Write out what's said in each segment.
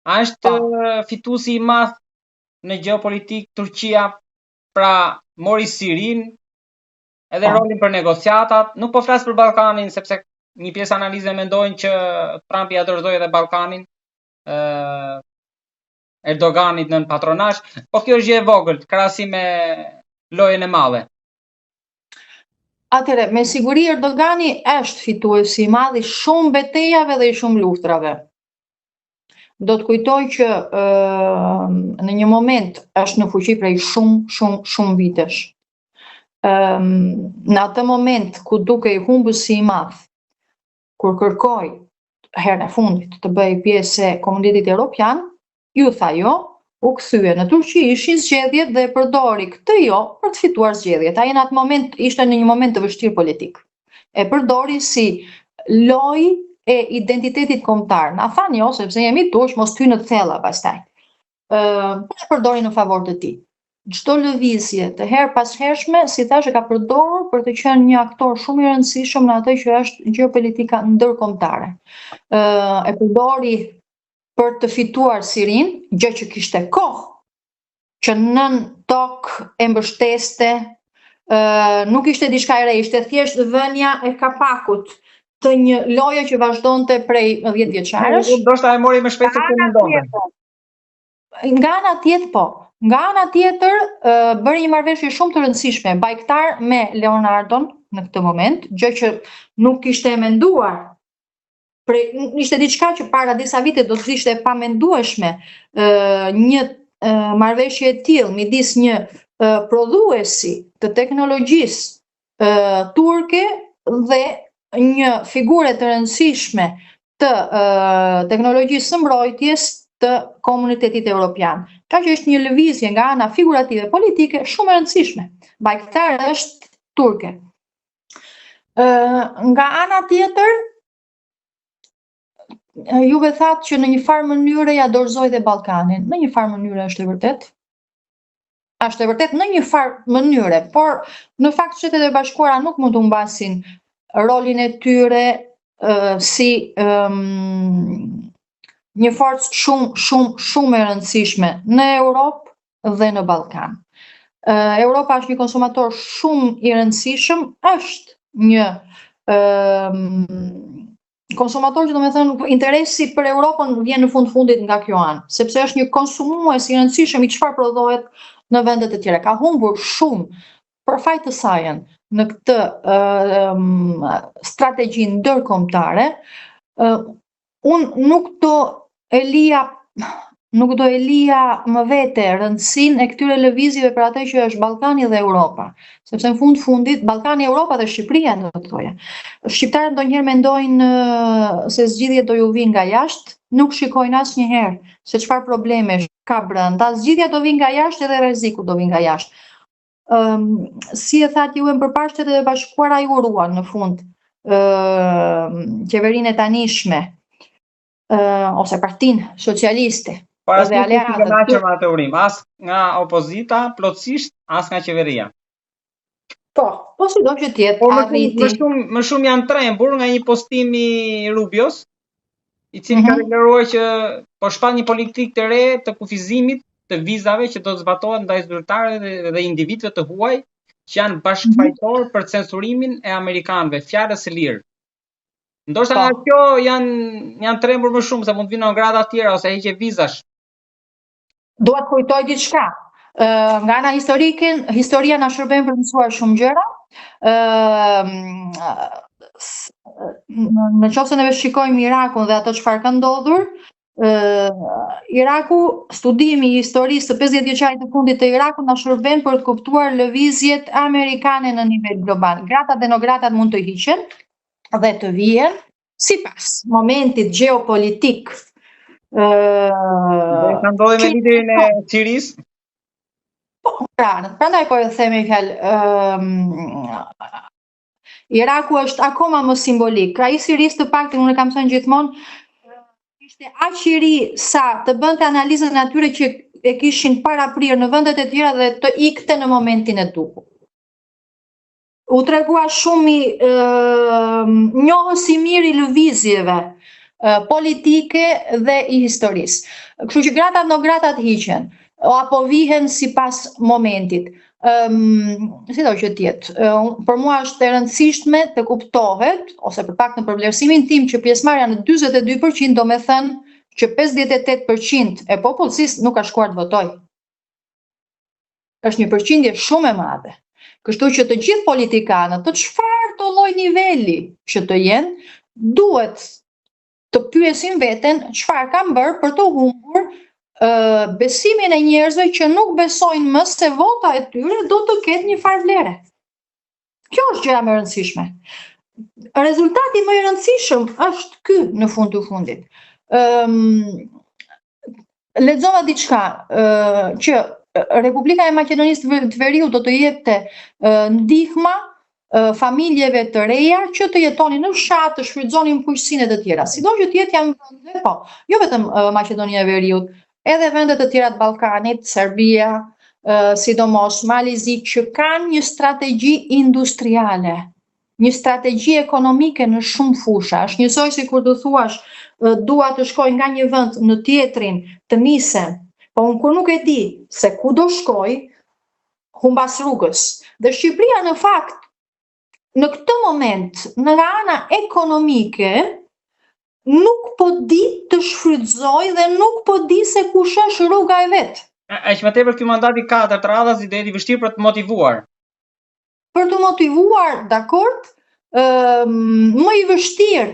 A është fituesi I madh në geopolitik Turqia, pra mori Sirin, edhe rolin për negociatat. Nuk po flas për Ballkanin sepse një pjesë analize mendojnë që Trumpi ja dorëzoi edhe Ballkanin Erdoganit në patronazh, po kjo është gjë e vogël krahasim me lojën e madhe. Atëre, me siguri Erdogani është fituesi I madh I shumë betejave dhe I shumë luftrave. Do të kujtoj që në një moment është në fuqi prej shumë vitesh. Në atë moment ku dukej humbësi I madh, kur kërkoi herën e fundit të bëj pjesë e Komunitetit Evropian, ju tha jo, u kthye në Turqi, ishin zgjedhjet dhe përdori këtë jo për të fituar zgjedhjet. Ai në atë moment ishte në një moment të vështirë politik. E përdori si lojë e identitetit kombëtar. Na thanë jo, sepse jemi turq, mos ty në thella pastaj. E përdori në favor të tij. Çdo lëvizje të her pas hershme, si thash, e ka përdorur për të qenë një aktor shumë I rëndësishëm në atë që është gjeopolitika ndërkombëtare. E përdori për të fituar Sirin, gjë që kishte kohë, që nën tokë e mbështeste, nuk ishte diçka e re, ishte thjesht vënia e kapakut të një loje që vazhdonte prej 10 vjeçarësh. Ndoshta e mori më shpejt se mendonte. Nga ana tjetër po. Nga ana tjetër, bëri një marrëveshje shumë të rëndësishme, bajktar me Leonardon në këtë moment, gjë që nuk kishte menduar. Ishte diçka që para disa vite do të ishte e pamendueshme, një marrëveshje e tillë midis një prodhuesi të teknologjisë turke dhe një figure të rëndësishme të teknologjisë së mbrojtjes të Komunitetit Evropian. Ka që është një lëvizje nga ana figurative politike shumë e rëndësishme. Bajktar është turke. Nga ana tjetër, juve thatë që në një farë mënyre ja dorëzoi dhe Ballkanin. Në një farë mënyre është e vërtet. Është e vërtet në një farë mënyre, por në fakt Shtetet e Bashkuara nuk mund të humbasin rolin e tyre si një forcë shumë e rëndësishme në Europë dhe në Ballkan. Europa është një konsumator shumë I rëndësishëm, është një konsumator që do me thënë interesi për Europën vjen në fundit nga kjo anë, sepse është një konsumues I rëndësishëm I çfarë prodhohet në vendet e tjera. Ka humbur shumë për fat të saj në këtë strategji ndërkombëtare. Unë nuk do e lija më vete rëndësinë e këtyre lëvizjeve për atë që është Ballkani dhe Europa, sepse në fundit Ballkani, Europa dhe Shqipëria do të thoja. Shqiptarët ndonjëherë mendojnë se zgjidhjet do ju vinë nga jashtë, nuk shikojnë asnjëherë se çfarë probleme ka brenda. Zgjidhja do vinë nga jashtë edhe rreziku do vinë nga jashtë. Si e thatë ju përpara Shtetet e Bashkuara I uruan në fund qeverinë e tanishme ose partinë socialiste. Dhe aleatët. As nga opozita, plotësisht, as nga qeveria. Po si do që tjetë arriti. Më shumë janë trembur nga një postim I Rubios, I cili ka deklaruar që po shpall një politikë të re të kufizimit të vizave që do të zbatohen ndaj zyrtarëve dhe individëve të huaj që janë bashkëfajtor për censurimin e amerikanëve, fjalës së lirë. Ndoshta nga kjo janë trembur më shumë se mund të vinë nga grada tjera ose heqje vizash. Dua të kujtoj diçka. Nga ana historike, historia na shërben për të mësuar shumë gjëra. Në qoftë se ne shikojmë Irakun dhe ato çfarë ka ndodhur, Iraku, studimi I historisë të 50 vjeçarit të fundit të Irakut na shërben për të kuptuar lëvizjet amerikane në nivel global. Gratat dhe nogratat mund të hiqen dhe të vijen sipas momentit gjeopolitik. Ka ndodhur me liderin e Sirisë? Prandaj po e them me fjalë, Iraku është akoma më simbolik. Ai Sirisë të paktën unë kam thënë gjithmonë ishte aq I ri sa të bënte analizën e atyre që e kishin paraprirë në vendet e tjera dhe të ikte në momentin e duhur. U tregua shumë njohës I mirë I lëvizjeve politike dhe i historisë. Kështu që gratat no gratat hiqen, apo vihen sipas momentit. Si do që tjetë, për mua është e rëndësishme të kuptohet, ose për pak në përvlerësimin tim, që pjesëmarrja në 42% do me thënë që 58% e popullsisë nuk ka shkuar të votoj. Është një përqindje shumë e madhe. Kështu që të gjithë politikanët, të çfarë të lloj niveli që të jenë, duhet të pyesin veten çfarë kanë bërë për të humbur besimin e njerëzve që nuk besojnë më se vota e tyre do të ketë një farë vlere. Kjo është gjëja më e rëndësishme. Rezultati më i rëndësishëm është ky në fund të fundit. Lexova diçka që Republika e Maqedonisë të Veriut do të jepte ndihma familjeve të reja që të jetonin në fshat, të shfrytëzonin fuqinë e të tjera. Sido që të jetë janë vende, po, jo vetëm Maqedonia e Veriut, edhe vendet të tjera të Ballkanit, Serbia, sidomos Malizi, që kanë një strategji industriale, një strategji ekonomike në shumë fusha. Është njësoj si kur të thuash, dua të shkoj nga një vend në tjetrin, të nisem, po unë kur nuk e di se ku do shkoj, humbas rrugës. Dhe Shqipëria në fakt, në këtë moment, nga ana ekonomike, nuk po di të shfrytëzoj dhe nuk po di se kush është rruga e vet. Aq më tepër ky mandat i 4 radhas i i vështirë për të motivuar. Për të motivuar, dakord, më i vështirë,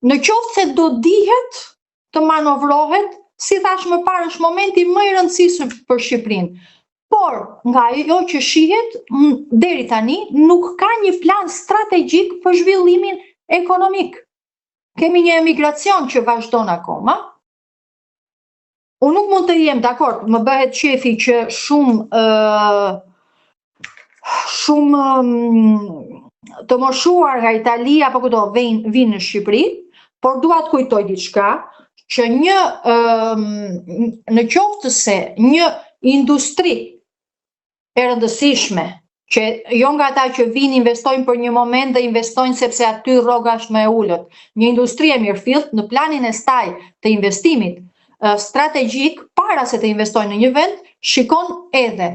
në qoftë se do dihet të manovrohet, si thash më parë, është momenti më i rëndësishëm për Shqipërinë. Por, nga ajo që shihet, deri tani, nuk ka një plan strategjik për zhvillimin ekonomik. Kemi një emigracion që vazhdon akoma. Unë nuk mund të jem, dakord, më bëhet qefi që shumë të moshuar nga Italia apo këto vinë në Shqipëri, por dua të kujtoj diçka që në qoftë se një industri e rëndësishme, që jo nga ata që vinë investojnë për një moment dhe investojnë sepse aty rroga është më e ulët. Një industri e mirëfillt në planin e saj të investimit strategjik, para se të investojnë në një vend, shikon edhe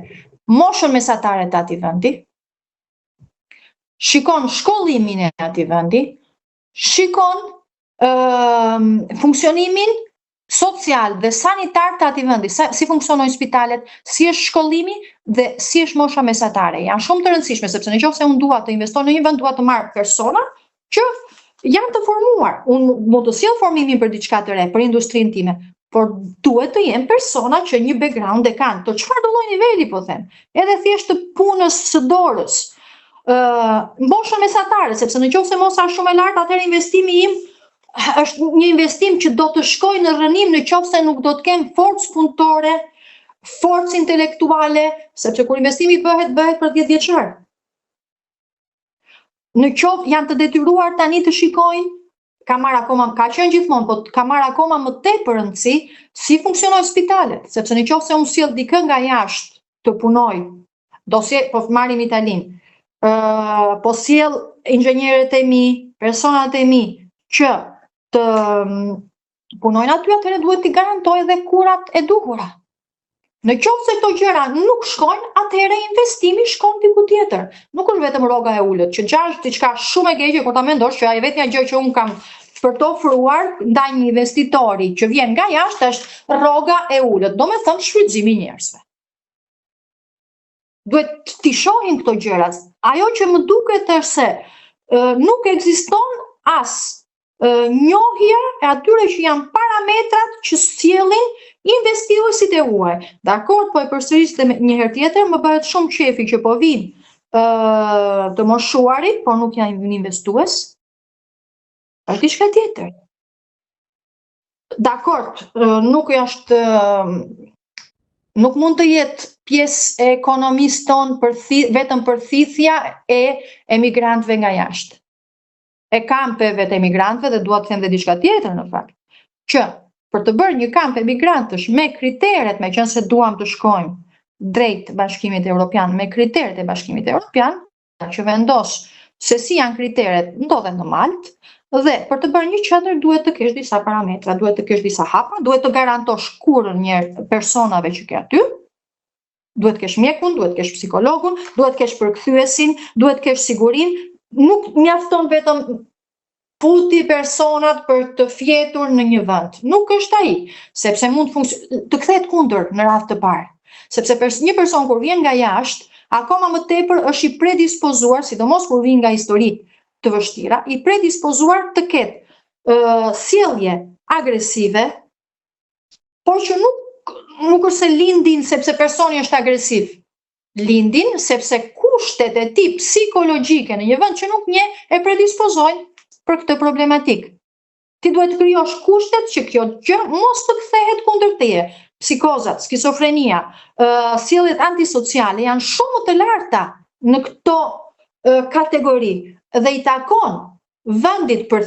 moshën mesatare të atij vendi, shikon shkollimin e atij vendi, shikon funksionimin social dhe sanitar të atij vendi, si funksionojnë spitalet, si është shkollimi dhe si është mosha mesatare. Janë shumë të rëndësishme, sepse nëse unë dua të investoj në një vend, dua të marr persona që janë të formuar. Unë mund të sjell formimin për diçka të re, për industrinë time, por duhet të jenë persona që një background e kanë, të çfarë do lloj niveli, po them, edhe thjesht të punës së dorës. Moshën mesatare, sepse nëse mosha është shumë e lartë, atëherë investimi im është një investim që do të shkojë në rrënim nëse nuk do të kem forcë punëtore, forcë intelektuale, sepse kur investimi bëhet për 10 vjeçar. Në qoftë janë të detyruar tani të shikojnë, ka qenë gjithmonë, po ka marrë akoma më tepër rëndësi si funksionojnë spitalet, sepse nëse unë sjell dikë nga jashtë të punoj, po marrim Italinë, po sjell inxhinierët e mi, personat e mi që të punojnë aty, atëherë duhet t'i garantoj edhe kurat e duhura. Në qoftë se këto gjëra nuk shkojnë, atëherë investimi shkon diku tjetër. Nuk është vetëm rroga e ulët, që është diçka shumë e keqe kur ta mendosh që ajo vetmja gjë që un kam për të ofruar ndaj një investitori që vjen nga jashtë është rroga e ulët, domethënë shfrytëzimi i njerëzve. Duhet t'i shohin këto gjëra. Ajo që më duket është se nuk ekziston as njohja e atyre që janë parametrat që sjellin investituesit e huaj. Dakord, po e përsëris një herë tjetër, më bëhet shumë qefi që po vinë të moshuarit, por nuk janë investues. Është diçka tjetër. Dakord, nuk mund të jetë pjesë e ekonomisë tonë vetëm përthithja e emigrantëve nga jashtë. E kampeve të emigrantëve, dhe dua të them dhe diçka tjetër në fakt, që për të bërë një kamp emigrantësh me kriteret, me qenë se duam të shkojmë drejt Bashkimit Evropian, me kriteret e Bashkimit Evropian, që vendos se si janë kriteret, ndodhen në Maltë, Dhe për të bërë një qendër duhet të kesh disa parametra, duhet të kesh disa hapa, duhet të garantosh kurrën një personave që ke aty, duhet të kesh mjekun, duhet të kesh psikologun, duhet të kesh përkthyesin, duhet të kesh sigurinë, nuk mjafton vetëm puti personat për të fjetur në një vend. Nuk është ai, sepse mund të kthehet kundër në radhë të parë. Sepse një person kur vjen nga jashtë, akoma më tepër është i predispozuar, sidomos kur vjen nga histori të vështira, i predispozuar të ketë sjellje agresive, por që nuk është se lindin sepse personi është agresiv. Lindin sepse kushtet e tij psikologjike në një vend që nuk njeh e predispozojnë për këtë problematik. Ti duhet të krijosh kushtet që kjo gjë mos të kthehet kundër teje. Psikozat, skizofrenia, sjelljet antisociale janë shumë më të larta në këto kategori dhe i takon vendit për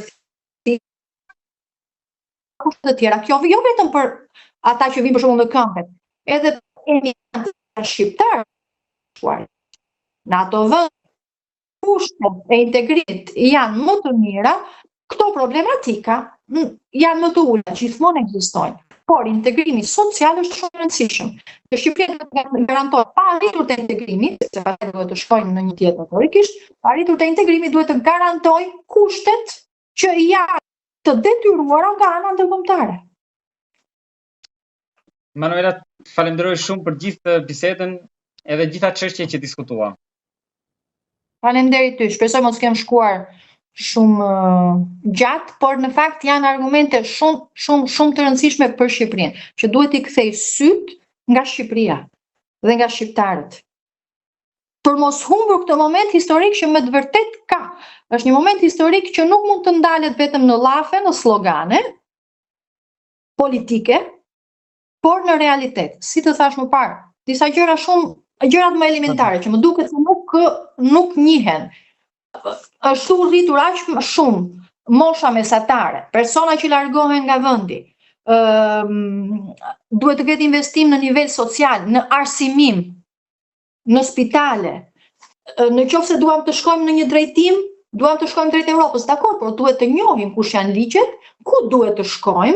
kushtet të tjera. Kjo jo vetëm për ata që vinë për shembull në këmbë, edhe emigrantët shqiptar në ato vende kushtet e integrimit janë më të mira, këto problematika janë më të ulta, gjithmonë ekzistojnë. Por integrimi social është shumë i rëndësishëm. Në Shqipëri do të garantohet pa arritur të integrimit, sepse pastaj duhet të shkojnë në një tjetër teorikisht, pa arritur të integrimit duhet të garantojë kushtet që janë të detyruara nga ana ndërkombëtare. Manuela, falenderoj shumë për gjithë bisedën edhe gjitha çështjet që diskutuam. Faleminderit ty, shpresoj mos kem shkuar shumë gjatë, por në fakt janë argumente shumë të rëndësishme për Shqipërinë, që duhet i kthej syt nga Shqipëria dhe nga shqiptarët. Për mos humbur këtë moment historik që me të vërtet ka. Është një moment historik që nuk mund të ndalet vetëm në llafe, në slogane politike, por në realitet. Si të thash më parë, disa gjërat më elementare që më duket se nuk njihen. Është rritur aq shumë mosha mesatare, persona që largohen nga vendi. Duhet të ketë investim në nivel social, në arsimim, në spitale. Në qoftë se duam të shkojmë në një drejtim, duam të shkojmë drejt Europës, dakor, por duhet të njohim kush janë ligjet, ku duhet të shkojmë